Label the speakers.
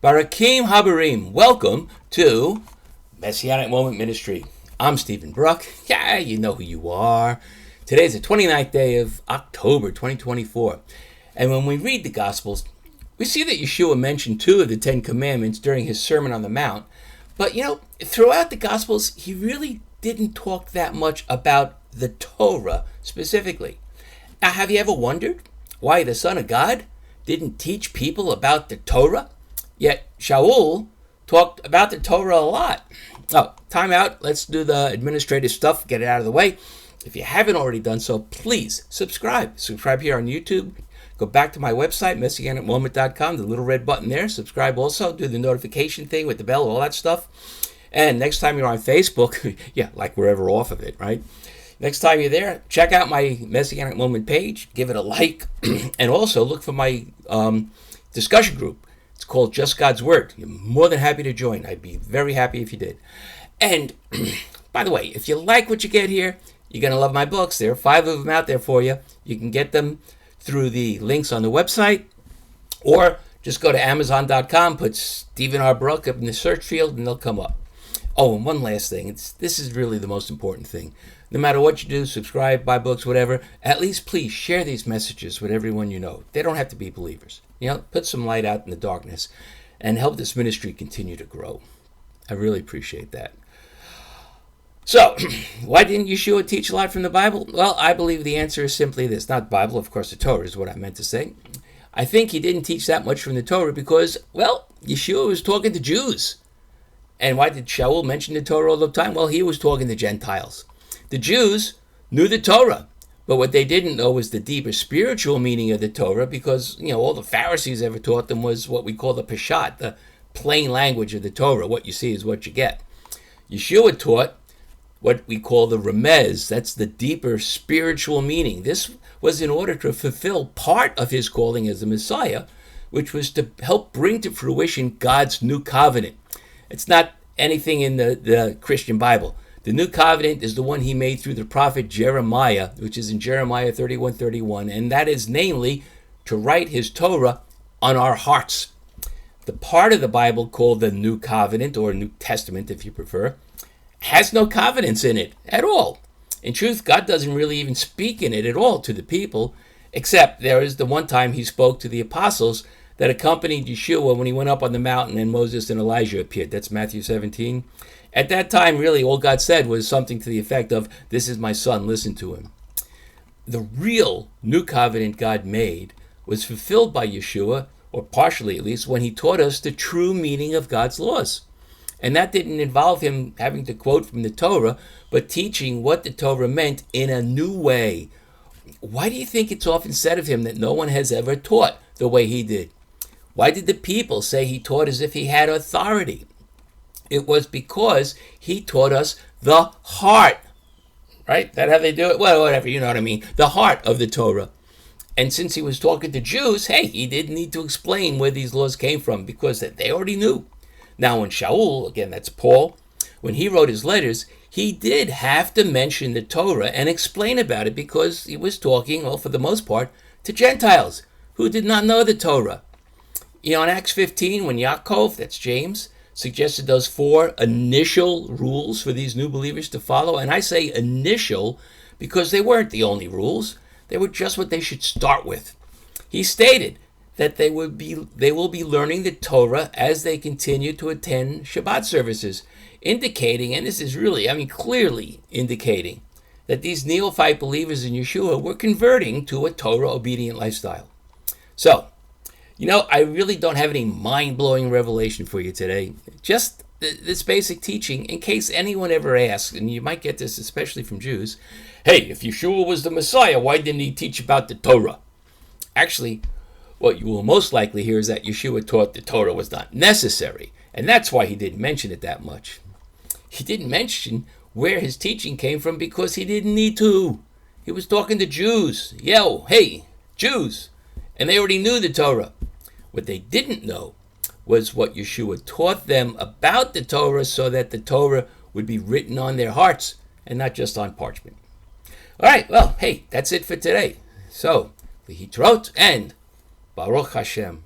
Speaker 1: Barakim Habarim, welcome to Messianic Moment Ministry. I'm Stephen Bruck. Yeah, you know who you are. Today's the 29th day of October 2024. And when we read the Gospels, we see that Yeshua mentioned 2 of the 10 commandments during his Sermon on the Mount. But, throughout the Gospels, he really didn't talk that much about the Torah specifically. Now, have you ever wondered why the Son of God didn't teach people about the Torah? Yet Shaul talked about the Torah a lot. Oh, time out. Let's do the administrative stuff, get it out of the way. If you haven't already done so, please subscribe. Subscribe here on YouTube. Go back to my website, messianicmoment.com, the little red button there. Subscribe also. Do the notification thing with the bell, all that stuff. And next time you're on Facebook, like we're ever off of it, right? Next time you're there, check out my Messianic Moment page. Give it a like. And also look for my discussion group. It's called Just God's Word. You're more than happy to join. I'd be very happy if you did. And, by the way, if you like what you get here, you're going to love my books. There are 5 of them out there for you. You can get them through the links on the website, or just go to Amazon.com, put Stephen R. Bruck up in the search field, and they'll come up. Oh, and one last thing. This is really the most important thing. No matter what you do, subscribe, buy books, whatever, at least please share these messages with everyone you know. They don't have to be believers. Put some light out in the darkness and help this ministry continue to grow. I really appreciate that. So, why didn't Yeshua teach a lot from the Bible? Well, I believe the answer is simply this. Not Bible, of course, the Torah is what I meant to say. I think he didn't teach that much from the Torah because, Yeshua was talking to Jews. And why did Shaul mention the Torah all the time? Well, he was talking to Gentiles. The Jews knew the Torah, but what they didn't know was the deeper spiritual meaning of the Torah because, all the Pharisees ever taught them was what we call the Peshat, the plain language of the Torah. What you see is what you get. Yeshua taught what we call the Remez. That's the deeper spiritual meaning. This was in order to fulfill part of his calling as the Messiah, which was to help bring to fruition God's new covenant. It's not anything in the Christian Bible. The new covenant is the one he made through the prophet Jeremiah, which is in Jeremiah 31:31, and that is namely to write his Torah on our hearts. The part of the Bible called the New Covenant, or New Testament if you prefer, has no covenants in it at all. In truth, God doesn't really even speak in it at all to the people, except there is the one time he spoke to the apostles that accompanied Yeshua when he went up on the mountain and Moses and Elijah appeared. That's Matthew 17. At that time, really, all God said was something to the effect of, "This is my son, listen to him." The real new covenant God made was fulfilled by Yeshua, or partially at least, when he taught us the true meaning of God's laws. And that didn't involve him having to quote from the Torah, but teaching what the Torah meant in a new way. Why do you think it's often said of him that no one has ever taught the way he did? Why did the people say he taught as if he had authority? It was because he taught us the heart, right? That how they do it? Well, whatever, you know what I mean. The heart of the Torah. And since he was talking to Jews, he didn't need to explain where these laws came from because they already knew. Now, when Shaul, again, that's Paul, when he wrote his letters, he did have to mention the Torah and explain about it because he was talking, for the most part, to Gentiles who did not know the Torah. In Acts 15, when Yaakov, that's James, suggested those 4 initial rules for these new believers to follow. And I say initial because they weren't the only rules. They were just what they should start with. He stated that they will be learning the Torah as they continue to attend Shabbat services, indicating, and this is really, clearly indicating, that these neophyte believers in Yeshua were converting to a Torah-obedient lifestyle. So, I really don't have any mind-blowing revelation for you today. Just this basic teaching, in case anyone ever asks, and you might get this especially from Jews, hey, if Yeshua was the Messiah, why didn't he teach about the Torah? Actually, what you will most likely hear is that Yeshua taught the Torah was not necessary, and that's why he didn't mention it that much. He didn't mention where his teaching came from because he didn't need to. He was talking to Jews. Hey, Jews. And they already knew the Torah. What they didn't know was what Yeshua taught them about the Torah so that the Torah would be written on their hearts and not just on parchment. All right, well, hey, that's it for today. So, Lehitrot and Baruch Hashem.